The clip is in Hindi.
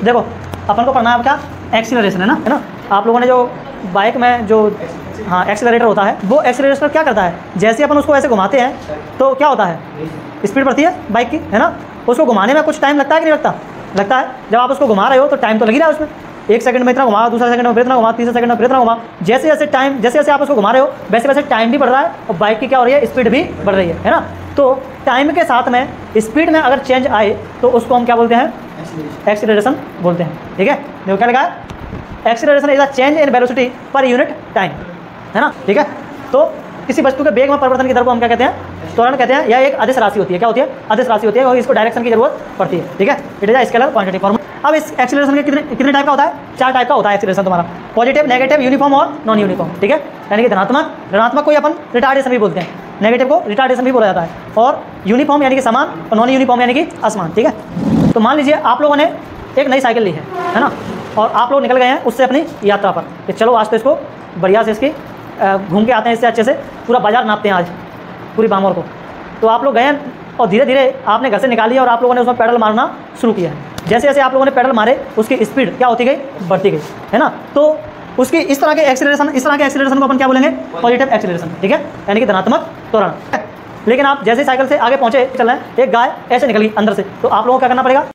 देखो अपन को पढ़ना है क्या, एक्सीलरेशन है ना। आप लोगों ने जो बाइक में जो एक्सीलरेटर होता है, वो एक्सीलरेटर क्या करता है, जैसे अपन उसको ऐसे घुमाते हैं तो क्या होता है, स्पीड बढ़ती है बाइक की, है ना। उसको घुमाने में कुछ टाइम लगता है कि नहीं लगता, लगता है। जब आप उसको घुमा रहे हो तो टाइम तो लग ही रहा है उसमें, 1 सेकंड में इतना घुमा, दूसरा सेकंड में फिर इतना घुमा, तीसरा सेकंड में फिर इतना घुमा। जैसे जैसे आप उसको घुमा रहे हो वैसे वैसे टाइम भी बढ़ रहा है और बाइक की क्या हो रही है, स्पीड भी बढ़ रही है ना। तो टाइम के साथ में स्पीड में अगर चेंज आए तो उसको हम क्या बोलते हैं, एक्सीलरेशन बोलते हैं। ठीक है, देखो क्या लिखा है, acceleration is a change in velocity per unit time, है ना। ठीक है, तो किसी वस्तु के वेग में परिवर्तन की दर को हम क्या कहते हैं, त्वरण कहते हैं। यह एक अदिश राशि होती है, क्या होती है, अदिश राशि होती है, और इसको डायरेक्शन की जरूरत पड़ती है। ठीक है, it is a scalar quantity formula. अब इस एक्सीलरेशन के कितने टाइप का होता है, 4 टाइप का होता है एक्सीलरेशन तुम्हारा, पॉजिटिव, नेगेटिव, यूनिफॉर्म और नॉन यूनिफॉर्म। ठीक है, यानी कि धनात्मक, ऋणात्मक को अपन रिटार्डेशन भी बोलते हैं, नेगेटिव को रिटार्डेशन भी बोला जाता है, और यूनिफॉर्म यानी कि समान, और नॉन यूनिफॉर्म यानी कि असमान। ठीक है, तो मान लीजिए आप लोगों ने एक नई साइकिल ली है ना, और आप लोग निकल गए हैं उससे अपनी यात्रा पर कि चलो आज तो इसको बढ़िया से इसकी घूम के आते हैं, इससे अच्छे से पूरा बाजार नापते हैं आज पूरी बामोर को। तो आप लोग गए और धीरे धीरे आपने घर से निकाली और आप लोगों ने उसमें पैडल मारना शुरू किया है। जैसे जैसे आप लोगों ने पैडल मारे उसकी स्पीड क्या होती गई, बढ़ती गई, है ना। तो उसकी इस तरह के एक्सीलरेशन को अपन क्या बोलेंगे, पॉजिटिव एक्सीलरेशन। ठीक है, यानी कि धनात्मक त्वरण। लेकिन आप जैसे साइकिल से आगे पहुंचे चल रहे हैं, एक गाय ऐसे निकली अंदर से, तो आप लोगों को क्या करना पड़ेगा,